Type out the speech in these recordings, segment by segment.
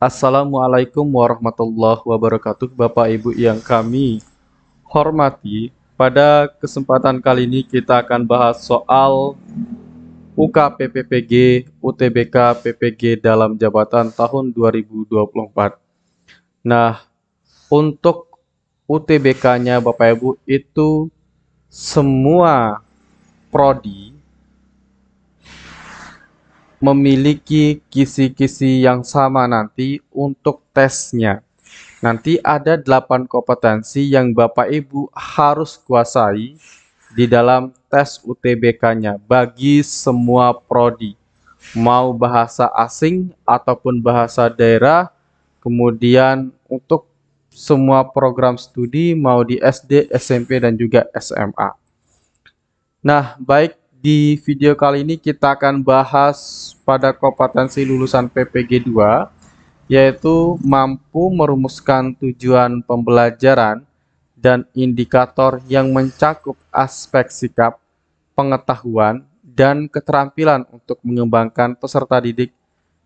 Assalamualaikum warahmatullahi wabarakatuh, Bapak Ibu yang kami hormati. Pada kesempatan kali ini kita akan bahas soal UKPPPG, UTBK, PPG dalam jabatan tahun 2024. Nah, untuk UTBK-nya Bapak Ibu itu semua prodi memiliki kisi-kisi yang sama nanti untuk tesnya. Nanti ada 8 kompetensi yang Bapak Ibu harus kuasai di dalam tes UTBK-nya bagi semua prodi. Mau bahasa asing ataupun bahasa daerah, kemudian untuk semua program studi mau di SD, SMP, dan juga SMA. Nah, baik, di video kali ini kita akan bahas pada kompetensi lulusan PPG 2, yaitu mampu merumuskan tujuan pembelajaran dan indikator yang mencakup aspek sikap, pengetahuan, dan keterampilan untuk mengembangkan peserta didik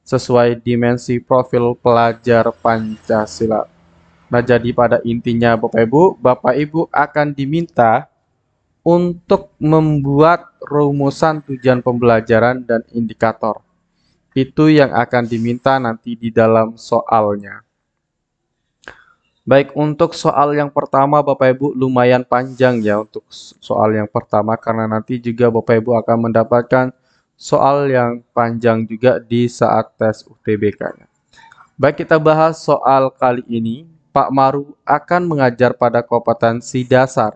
sesuai dimensi profil pelajar Pancasila. Nah, jadi pada intinya Bapak Ibu akan diminta untuk membuat rumusan tujuan pembelajaran dan indikator. Itu yang akan diminta nanti di dalam soalnya. Baik, untuk soal yang pertama Bapak Ibu lumayan panjang ya untuk soal yang pertama, karena nanti juga Bapak Ibu akan mendapatkan soal yang panjang juga di saat tes UTBK-nya. Baik, kita bahas soal kali ini. Pak Maru akan mengajar pada kompetensi dasar,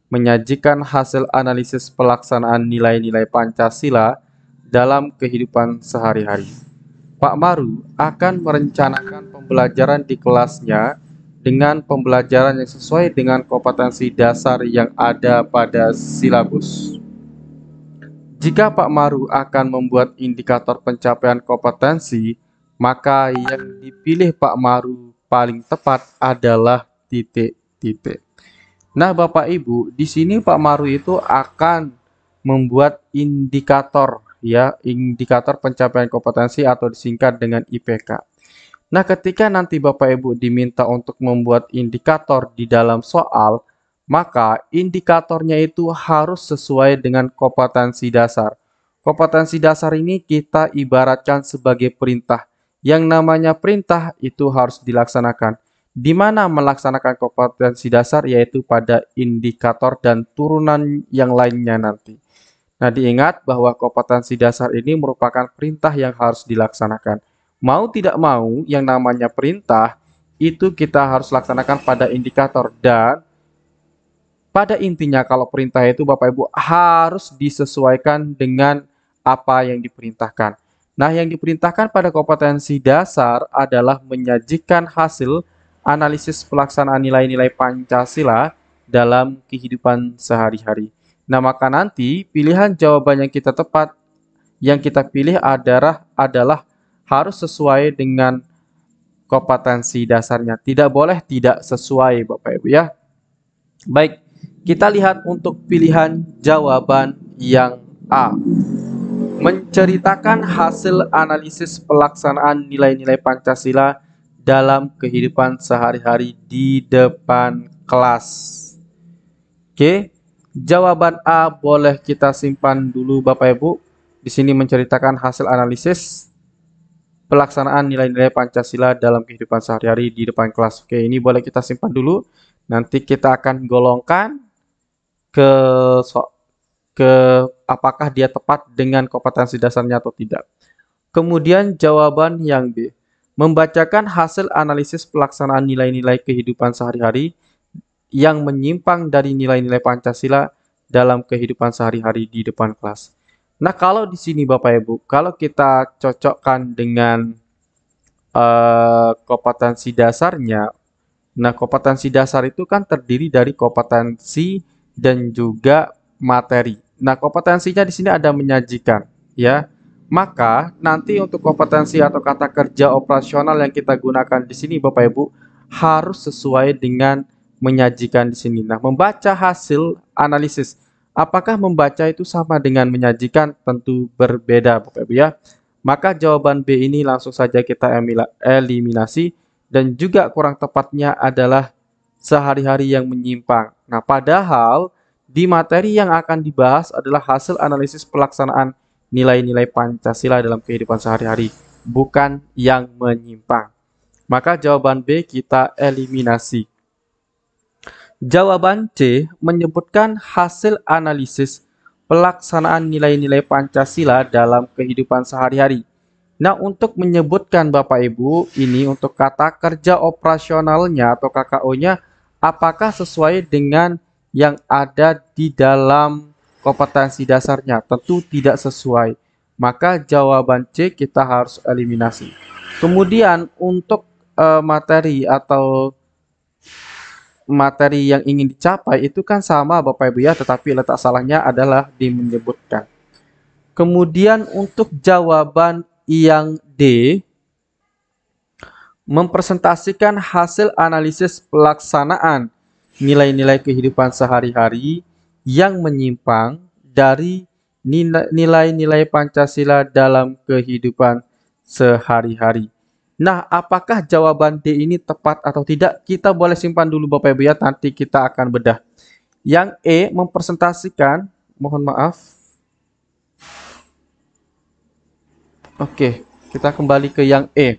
menyajikan hasil analisis pelaksanaan nilai-nilai Pancasila dalam kehidupan sehari-hari. Pak Maru akan merencanakan pembelajaran di kelasnya dengan pembelajaran yang sesuai dengan kompetensi dasar yang ada pada silabus. Jika Pak Maru akan membuat indikator pencapaian kompetensi, maka yang dipilih Pak Maru paling tepat adalah titik-titik. Nah, Bapak Ibu, di sini Pak Maru itu akan membuat indikator ya, indikator pencapaian kompetensi atau disingkat dengan IPK. Nah, ketika nanti Bapak Ibu diminta untuk membuat indikator di dalam soal, maka indikatornya itu harus sesuai dengan kompetensi dasar. Kompetensi dasar ini kita ibaratkan sebagai perintah. Yang namanya perintah itu harus dilaksanakan. Di mana melaksanakan kompetensi dasar yaitu pada indikator dan turunan yang lainnya nanti. Nah, diingat bahwa kompetensi dasar ini merupakan perintah yang harus dilaksanakan. Mau tidak mau, yang namanya perintah itu kita harus laksanakan pada indikator, dan pada intinya kalau perintah itu Bapak Ibu harus disesuaikan dengan apa yang diperintahkan. Nah, yang diperintahkan pada kompetensi dasar adalah menyajikan hasil analisis pelaksanaan nilai-nilai Pancasila dalam kehidupan sehari-hari. Nah, maka nanti pilihan jawaban yang kita pilih adalah harus sesuai dengan kompetensi dasarnya. Tidak boleh tidak sesuai, Bapak Ibu ya. Baik, kita lihat untuk pilihan jawaban yang A. Menceritakan hasil analisis pelaksanaan nilai-nilai Pancasila dalam kehidupan sehari-hari di depan kelas. Oke, jawaban A boleh kita simpan dulu Bapak Ibu. Di sini menceritakan hasil analisis pelaksanaan nilai-nilai Pancasila dalam kehidupan sehari-hari di depan kelas. Oke, ini boleh kita simpan dulu. Nanti kita akan golongkan ke apakah dia tepat dengan kompetensi dasarnya atau tidak. Kemudian jawaban yang B. Membacakan hasil analisis pelaksanaan nilai-nilai kehidupan sehari-hari yang menyimpang dari nilai-nilai Pancasila dalam kehidupan sehari-hari di depan kelas. Nah, kalau di sini Bapak Ibu, kalau kita cocokkan dengan kompetensi dasarnya, nah kompetensi dasar itu kan terdiri dari kompetensi dan juga materi. Nah, kompetensinya di sini ada menyajikan, ya. Maka nanti untuk kompetensi atau kata kerja operasional yang kita gunakan di sini Bapak Ibu harus sesuai dengan menyajikan di sini. Nah, membaca hasil analisis. Apakah membaca itu sama dengan menyajikan? Tentu berbeda Bapak Ibu ya. Maka jawaban B ini langsung saja kita eliminasi, dan juga kurang tepatnya adalah sehari-hari yang menyimpang. Nah, padahal di materi yang akan dibahas adalah hasil analisis pelaksanaan nilai-nilai Pancasila dalam kehidupan sehari-hari, bukan yang menyimpang. Maka jawaban B kita eliminasi. Jawaban C menyebutkan hasil analisis pelaksanaan nilai-nilai Pancasila dalam kehidupan sehari-hari. Nah, untuk menyebutkan Bapak Ibu, ini untuk kata kerja operasionalnya atau KKO-nya, apakah sesuai dengan yang ada di dalam kompetensi dasarnya? Tentu tidak sesuai. Maka jawaban C kita harus eliminasi. Kemudian untuk materi atau materi yang ingin dicapai itu kan sama Bapak Ibu ya, tetapi letak salahnya adalah di menyebutkan. Kemudian untuk jawaban yang D, mempresentasikan hasil analisis pelaksanaan nilai-nilai kehidupan sehari-hari yang menyimpang dari nilai-nilai Pancasila dalam kehidupan sehari-hari. Nah, apakah jawaban D ini tepat atau tidak? Kita boleh simpan dulu Bapak Ibu ya, nanti kita akan bedah. Yang E mempresentasikan, mohon maaf. Oke, kita kembali ke yang E.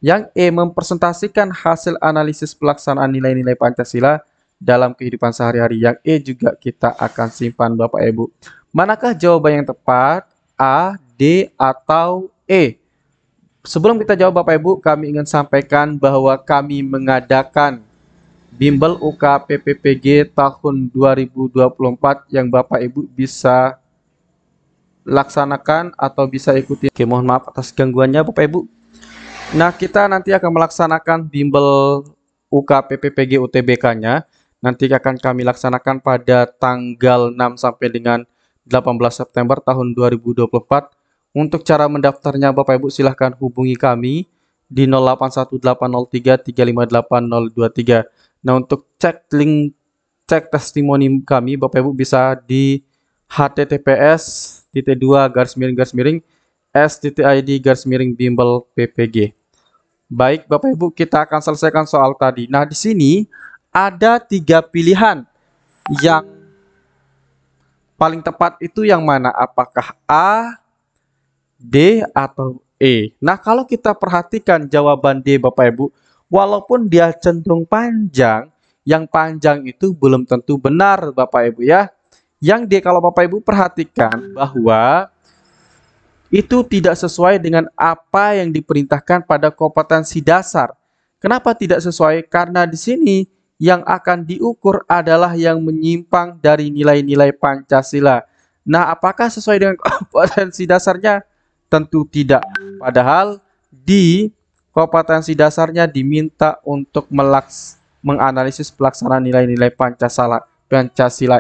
Yang E mempresentasikan hasil analisis pelaksanaan nilai-nilai Pancasila dalam kehidupan sehari-hari. Yang E juga kita akan simpan Bapak Ibu. Manakah jawaban yang tepat? A, D, atau E? Sebelum kita jawab Bapak Ibu, kami ingin sampaikan bahwa kami mengadakan Bimbel UK PPPG tahun 2024 yang Bapak Ibu bisa laksanakan atau bisa ikuti. Oke, mohon maaf atas gangguannya Bapak Ibu. Nah, kita nanti akan melaksanakan Bimbel UK PPPG UTBK-nya. Nanti akan kami laksanakan pada tanggal 6 sampai dengan 18 September tahun 2024. Untuk cara mendaftarnya Bapak Ibu silahkan hubungi kami di 081803358023. Nah, untuk cek link, cek testimoni kami Bapak Ibu bisa di https://s.id/bimbel ppg. Baik Bapak Ibu, kita akan selesaikan soal tadi. Nah, di sini ada 3 pilihan. Yang paling tepat itu yang mana? Apakah A, D, atau E? Nah, kalau kita perhatikan jawaban D Bapak Ibu, walaupun dia cenderung panjang, yang panjang itu belum tentu benar Bapak Ibu ya. Yang D kalau Bapak Ibu perhatikan bahwa itu tidak sesuai dengan apa yang diperintahkan pada kompetensi dasar. Kenapa tidak sesuai? Karena di sini yang akan diukur adalah yang menyimpang dari nilai-nilai Pancasila. Nah, apakah sesuai dengan kompetensi dasarnya? Tentu tidak. Padahal di kompetensi dasarnya diminta untuk menganalisis pelaksanaan nilai-nilai Pancasila.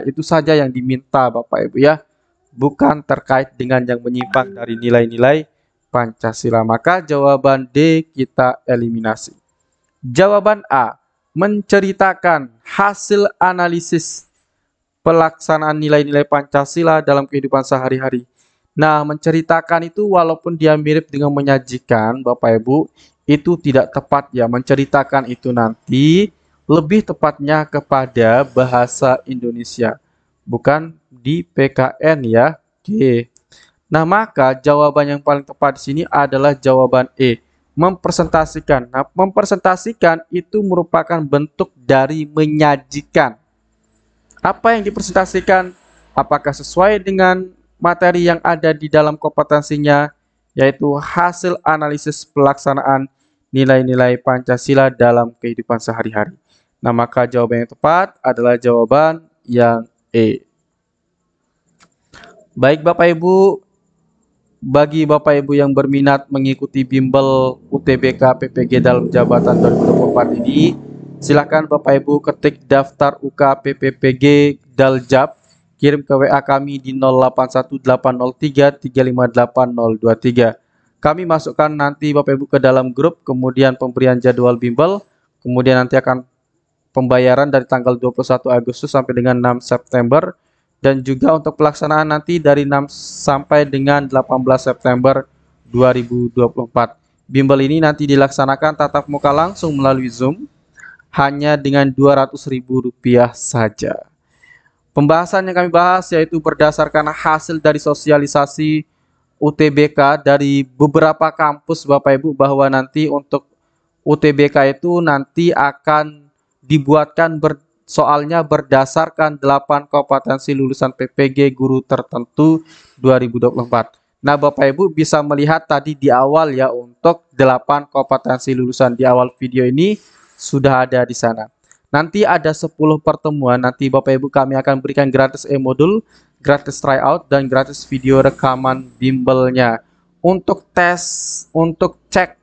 Itu saja yang diminta Bapak Ibu ya. Bukan terkait dengan yang menyimpang dari nilai-nilai Pancasila. Maka jawaban D kita eliminasi. Jawaban A, menceritakan hasil analisis pelaksanaan nilai-nilai Pancasila dalam kehidupan sehari-hari. Nah, menceritakan itu walaupun dia mirip dengan menyajikan, Bapak Ibu, itu tidak tepat ya. Menceritakan itu nanti lebih tepatnya kepada bahasa Indonesia, bukan di PKN ya. Oke. Nah, maka jawaban yang paling tepat di sini adalah jawaban E, mempresentasikan. Nah, mempresentasikan itu merupakan bentuk dari menyajikan. Apa yang dipresentasikan? Apakah sesuai dengan materi yang ada di dalam kompetensinya, yaitu hasil analisis pelaksanaan nilai-nilai Pancasila dalam kehidupan sehari-hari. Nah, maka jawaban yang tepat adalah jawaban yang E. Baik Bapak Ibu, bagi Bapak Ibu yang berminat mengikuti Bimbel UTBK PPG dalam jabatan 2024 ini, silakan Bapak Ibu ketik daftar UK PPPG Daljab, kirim ke WA kami di 081803358023. Kami masukkan nanti Bapak Ibu ke dalam grup, kemudian pemberian jadwal bimbel, kemudian nanti akan pembayaran dari tanggal 21 Agustus sampai dengan 6 September, dan juga untuk pelaksanaan nanti dari 6 sampai dengan 18 September 2024. Bimbel ini nanti dilaksanakan tatap muka langsung melalui Zoom hanya dengan Rp200.000 saja. Pembahasan yang kami bahas yaitu berdasarkan hasil dari sosialisasi UTBK dari beberapa kampus Bapak Ibu, bahwa nanti untuk UTBK itu nanti akan dibuatkan soalnya berdasarkan 8 kompetensi lulusan PPG guru tertentu 2024. Nah, Bapak Ibu bisa melihat tadi di awal ya, untuk 8 kompetensi lulusan di awal video ini sudah ada di sana. Nanti ada 10 pertemuan, nanti Bapak Ibu kami akan berikan gratis e-modul, gratis tryout, dan gratis video rekaman bimbelnya. Untuk cek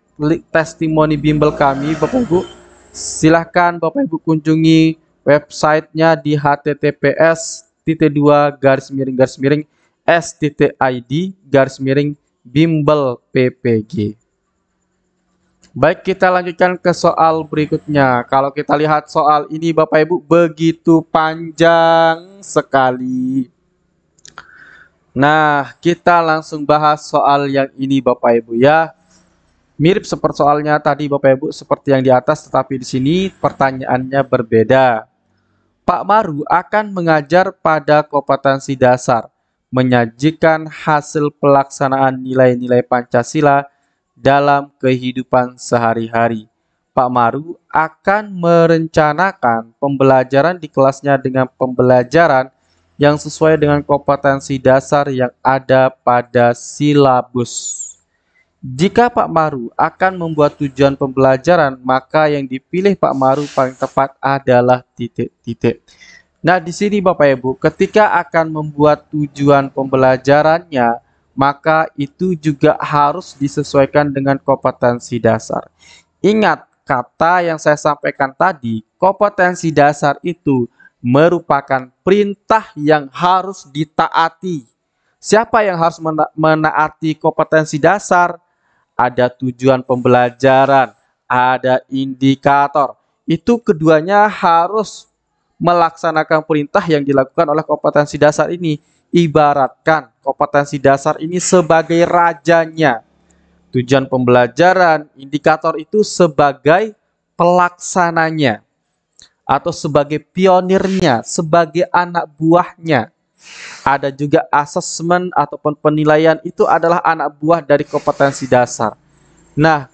testimoni bimbel kami Bapak Ibu, silahkan Bapak Ibu kunjungi websitenya di https://s.id/bimbel-ppg. Baik, kita lanjutkan ke soal berikutnya. Kalau kita lihat soal ini Bapak Ibu begitu panjang sekali. Nah, kita langsung bahas soal yang ini Bapak Ibu ya. Mirip seperti soalnya tadi Bapak Ibu, seperti yang di atas, tetapi di sini pertanyaannya berbeda. Pak Maru akan mengajar pada kompetensi dasar, menyajikan hasil pelaksanaan nilai-nilai Pancasila dalam kehidupan sehari-hari. Pak Maru akan merencanakan pembelajaran di kelasnya dengan pembelajaran yang sesuai dengan kompetensi dasar yang ada pada silabus. Jika Pak Maru akan membuat tujuan pembelajaran, maka yang dipilih Pak Maru paling tepat adalah titik-titik. Nah, di sini Bapak Ibu, ketika akan membuat tujuan pembelajarannya, maka itu juga harus disesuaikan dengan kompetensi dasar. Ingat kata yang saya sampaikan tadi, kompetensi dasar itu merupakan perintah yang harus ditaati. Siapa yang harus menaati kompetensi dasar? Ada tujuan pembelajaran, ada indikator. Itu keduanya harus melaksanakan perintah yang dilakukan oleh kompetensi dasar ini. Ibaratkan kompetensi dasar ini sebagai rajanya. Tujuan pembelajaran, indikator itu sebagai pelaksananya, atau sebagai pionirnya, sebagai anak buahnya. Ada juga asesmen ataupun penilaian, itu adalah anak buah dari kompetensi dasar. Nah,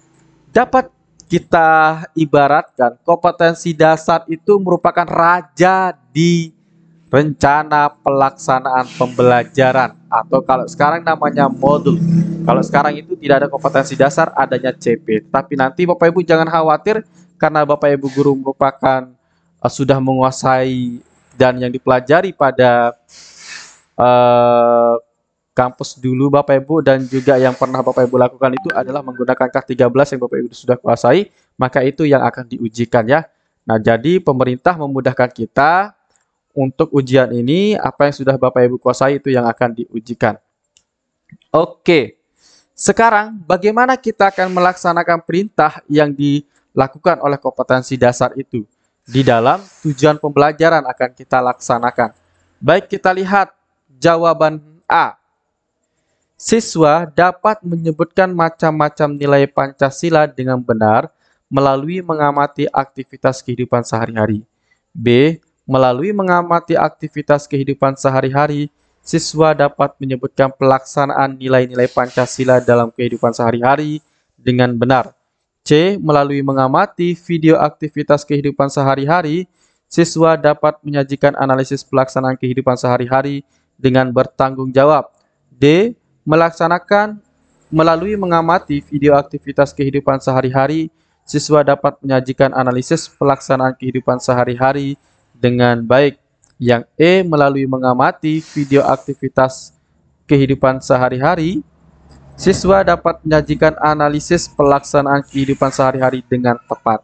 dapat kita ibaratkan kompetensi dasar itu merupakan raja di rencana pelaksanaan pembelajaran, atau kalau sekarang namanya modul. Kalau sekarang itu tidak ada kompetensi dasar, adanya CP. Tapi nanti Bapak Ibu jangan khawatir, karena Bapak Ibu guru merupakan sudah menguasai dan yang dipelajari pada kampus dulu Bapak Ibu, dan juga yang pernah Bapak Ibu lakukan itu adalah menggunakan K13 yang Bapak Ibu sudah kuasai, maka itu yang akan diujikan ya. Nah, jadi pemerintah memudahkan kita untuk ujian ini, apa yang sudah Bapak Ibu kuasai itu yang akan diujikan. Oke, sekarang bagaimana kita akan melaksanakan perintah yang dilakukan oleh kompetensi dasar itu? Di dalam tujuan pembelajaran akan kita laksanakan. Baik, kita lihat jawaban A. Siswa dapat menyebutkan macam-macam nilai Pancasila dengan benar melalui mengamati aktivitas kehidupan sehari-hari. B. Melalui mengamati aktivitas kehidupan sehari-hari, siswa dapat menyebutkan pelaksanaan nilai-nilai Pancasila dalam kehidupan sehari-hari dengan benar. C. Melalui mengamati video aktivitas kehidupan sehari-hari, siswa dapat menyajikan analisis pelaksanaan kehidupan sehari-hari dengan bertanggung jawab. D. Melalui mengamati video aktivitas kehidupan sehari-hari, siswa dapat menyajikan analisis pelaksanaan kehidupan sehari-hari dengan baik. Yang E. Melalui mengamati video aktivitas kehidupan sehari-hari, siswa dapat menyajikan analisis pelaksanaan kehidupan sehari-hari dengan tepat.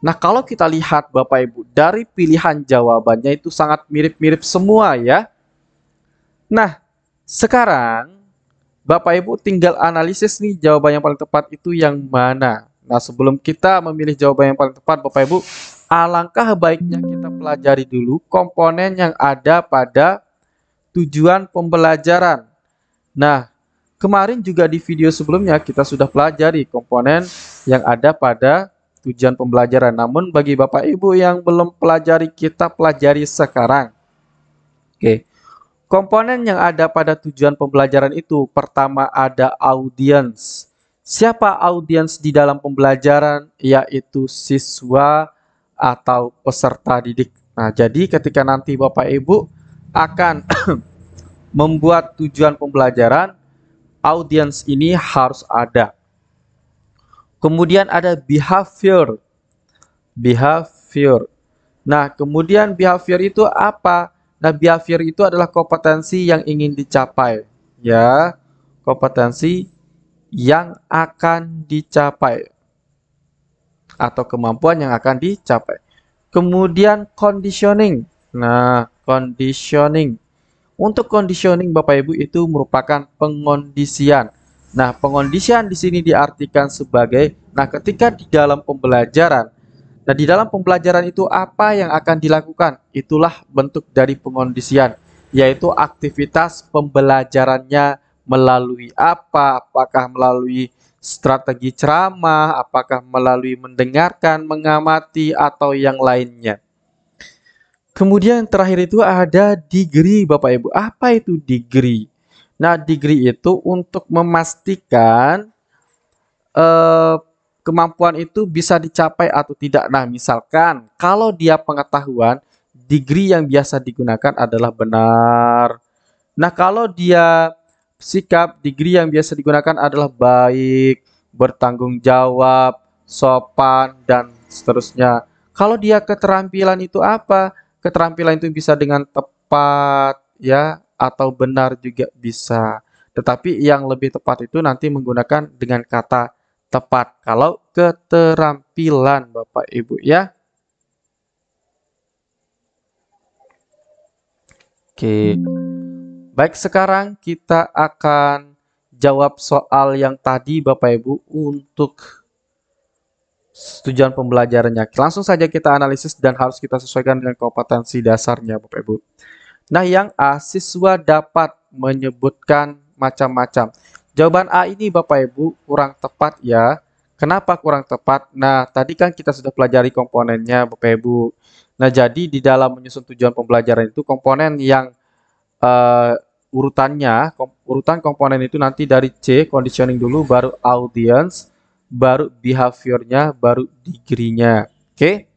Nah, kalau kita lihat Bapak Ibu, dari pilihan jawabannya itu sangat mirip-mirip semua ya. Nah, sekarang Bapak Ibu tinggal analisis nih, jawaban yang paling tepat itu yang mana. Nah, sebelum kita memilih jawaban yang paling tepat Bapak Ibu, alangkah baiknya kita pelajari dulu komponen yang ada pada tujuan pembelajaran. Nah, kemarin juga di video sebelumnya kita sudah pelajari komponen yang ada pada tujuan pembelajaran. Namun bagi Bapak Ibu yang belum pelajari, kita pelajari sekarang. Oke. Komponen yang ada pada tujuan pembelajaran itu, pertama ada audiens. Siapa audiens di dalam pembelajaran? Yaitu siswa atau peserta didik. Nah, jadi ketika nanti Bapak Ibu akan membuat tujuan pembelajaran, audiens ini harus ada. Kemudian ada behavior. Behavior. Nah, kemudian behavior itu apa? Nah, behavior itu adalah kompetensi yang ingin dicapai, ya. Kompetensi yang akan dicapai atau kemampuan yang akan dicapai. Kemudian conditioning. Nah, conditioning. Untuk conditioning Bapak Ibu itu merupakan pengondisian. Nah, pengondisian di sini diartikan sebagai ketika di dalam pembelajaran. Nah, di dalam pembelajaran itu apa yang akan dilakukan? Itulah bentuk dari pengondisian, yaitu aktivitas pembelajarannya melalui apa? Apakah melalui strategi ceramah, apakah melalui mendengarkan, mengamati, atau yang lainnya. Kemudian yang terakhir itu ada degree, Bapak Ibu. Apa itu degree? Nah, degree itu untuk memastikan kemampuan itu bisa dicapai atau tidak. Nah, misalkan kalau dia pengetahuan, degree yang biasa digunakan adalah benar. Nah, kalau dia sikap, degree yang biasa digunakan adalah baik, bertanggung jawab, sopan, dan seterusnya. Kalau dia keterampilan itu apa? Keterampilan itu bisa dengan tepat, ya, atau benar juga bisa. Tetapi yang lebih tepat itu nanti menggunakan dengan kata tepat kalau keterampilan Bapak Ibu, ya. Oke. Baik, sekarang kita akan jawab soal yang tadi Bapak Ibu untuk tujuan pembelajarannya. Langsung saja kita analisis dan harus kita sesuaikan dengan kompetensi dasarnya Bapak Ibu. Nah, yang A, siswa dapat menyebutkan macam-macam. Jawaban A ini Bapak Ibu kurang tepat, ya. Kenapa kurang tepat? Nah, tadi kan kita sudah pelajari komponennya Bapak Ibu. Nah, jadi di dalam menyusun tujuan pembelajaran itu komponen yang urutan komponen itu nanti dari C, conditioning dulu, baru audience, baru behaviornya, baru degree-nya. Oke.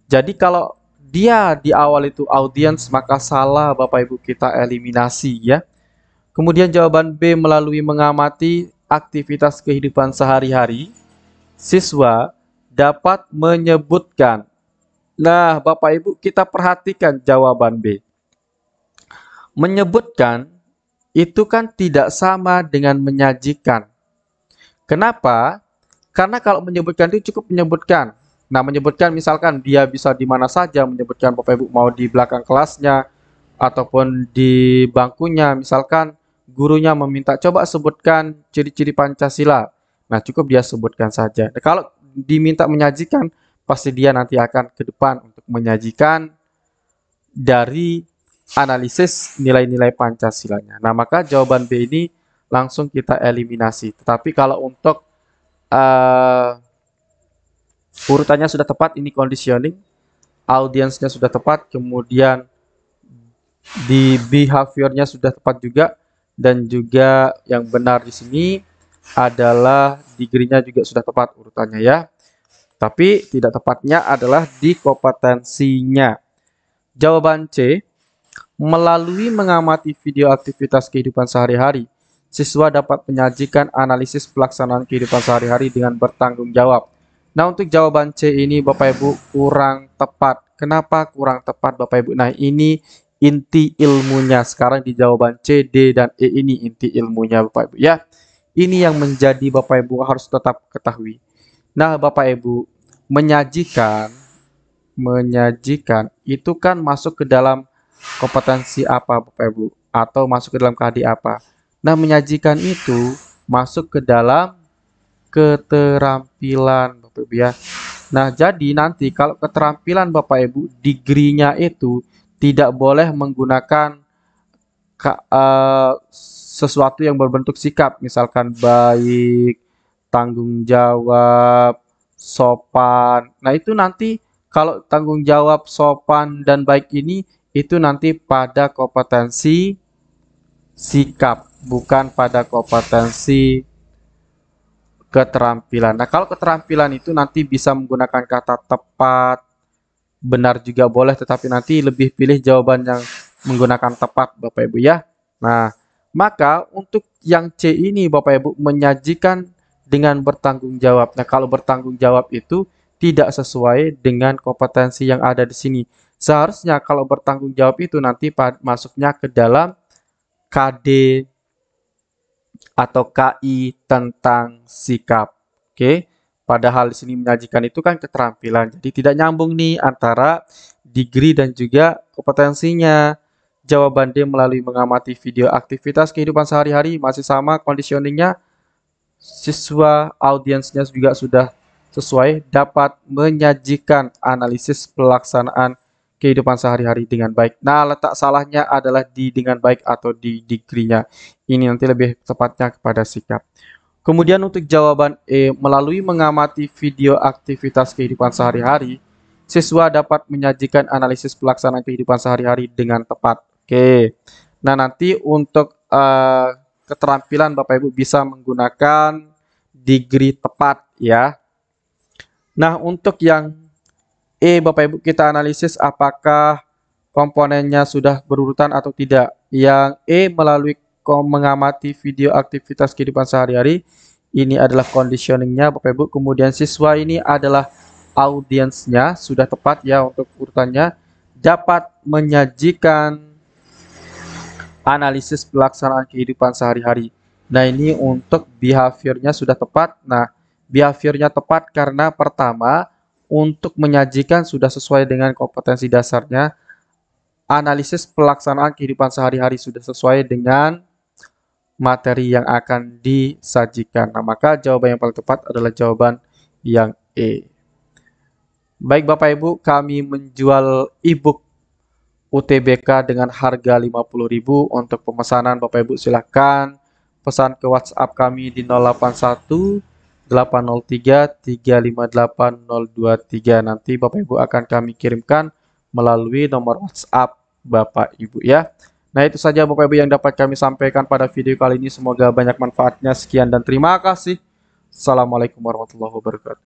Jadi kalau dia di awal itu audience, maka salah Bapak Ibu, kita eliminasi, ya. Kemudian jawaban B, melalui mengamati aktivitas kehidupan sehari-hari, siswa dapat menyebutkan. Nah, Bapak Ibu, kita perhatikan jawaban B. Menyebutkan itu kan tidak sama dengan menyajikan. Kenapa? Karena kalau menyebutkan itu cukup menyebutkan. Nah, menyebutkan misalkan dia bisa di mana saja, menyebutkan Bapak Ibu mau di belakang kelasnya, ataupun di bangkunya, misalkan gurunya meminta coba sebutkan ciri-ciri Pancasila. Nah, cukup dia sebutkan saja. Nah, kalau diminta menyajikan, pasti dia nanti akan ke depan untuk menyajikan dari analisis nilai-nilai Pancasilanya. Nah, maka jawaban B ini langsung kita eliminasi. Tetapi kalau untuk urutannya sudah tepat, ini conditioning, audiensnya sudah tepat, kemudian di behaviornya sudah tepat juga, dan juga yang benar di sini adalah degree-nya juga sudah tepat urutannya, ya. Tapi tidak tepatnya adalah di kompetensinya. Jawaban C, melalui mengamati video aktivitas kehidupan sehari-hari, siswa dapat menyajikan analisis pelaksanaan kehidupan sehari-hari dengan bertanggung jawab. Nah, untuk jawaban C ini Bapak Ibu kurang tepat. Kenapa kurang tepat Bapak Ibu? Nah, ini inti ilmunya. Sekarang di jawaban C, D, dan E ini inti ilmunya Bapak Ibu, ya. Ini yang menjadi Bapak Ibu harus tetap ketahui. Nah, Bapak Ibu, menyajikan itu kan masuk ke dalam kompetensi apa Bapak Ibu? Atau masuk ke dalam KD apa? Nah, menyajikan itu masuk ke dalam keterampilan Bapak Ibu, ya. Nah, jadi nanti kalau keterampilan Bapak Ibu, degree-nya itu tidak boleh menggunakan sesuatu yang berbentuk sikap, misalkan baik, tanggung jawab, sopan. Nah, itu nanti kalau tanggung jawab, sopan, dan baik ini itu nanti pada kompetensi sikap, bukan pada kompetensi keterampilan. Nah, kalau keterampilan itu nanti bisa menggunakan kata tepat, benar juga boleh, tetapi nanti lebih pilih jawaban yang menggunakan tepat, Bapak Ibu ya. Nah, maka untuk yang C ini Bapak Ibu menyajikan dengan bertanggung jawab. Nah, kalau bertanggung jawab itu tidak sesuai dengan kompetensi yang ada di sini. Seharusnya kalau bertanggung jawab itu nanti masuknya ke dalam KD atau KI tentang sikap. Oke. Padahal di sini menyajikan itu kan keterampilan. Jadi tidak nyambung nih antara degree dan juga kompetensinya. Jawaban D melalui mengamati video aktivitas kehidupan sehari-hari masih sama conditioningnya. Siswa audiensnya juga sudah sesuai, dapat menyajikan analisis pelaksanaan kehidupan sehari-hari dengan baik. Nah, letak salahnya adalah di dengan baik atau di degree-nya. Ini nanti lebih tepatnya kepada sikap. Kemudian untuk jawaban E, melalui mengamati video aktivitas kehidupan sehari-hari, siswa dapat menyajikan analisis pelaksanaan kehidupan sehari-hari dengan tepat. Oke. Nah, nanti untuk keterampilan Bapak Ibu bisa menggunakan degree tepat ya. Nah, untuk yang E, Bapak Ibu kita analisis apakah komponennya sudah berurutan atau tidak. Yang E melalui mengamati video aktivitas kehidupan sehari-hari, ini adalah conditioningnya Bapak Ibu. Kemudian siswa ini adalah audiensnya, sudah tepat ya untuk urutannya. Dapat menyajikan analisis pelaksanaan kehidupan sehari-hari. Nah, ini untuk behaviornya sudah tepat. Nah, behaviornya tepat karena pertama, untuk menyajikan sudah sesuai dengan kompetensi dasarnya. Analisis pelaksanaan kehidupan sehari-hari sudah sesuai dengan materi yang akan disajikan. Nah, maka jawaban yang paling tepat adalah jawaban yang E. Baik Bapak Ibu, kami menjual e-book UTBK dengan harga 50.000. Untuk pemesanan Bapak Ibu silakan pesan ke WhatsApp kami di 081 803 358 023. Nanti Bapak Ibu akan kami kirimkan melalui nomor WhatsApp Bapak Ibu ya. Nah, itu saja Bapak Ibu yang dapat kami sampaikan pada video kali ini. Semoga banyak manfaatnya. Sekian dan terima kasih. Assalamualaikum warahmatullahi wabarakatuh.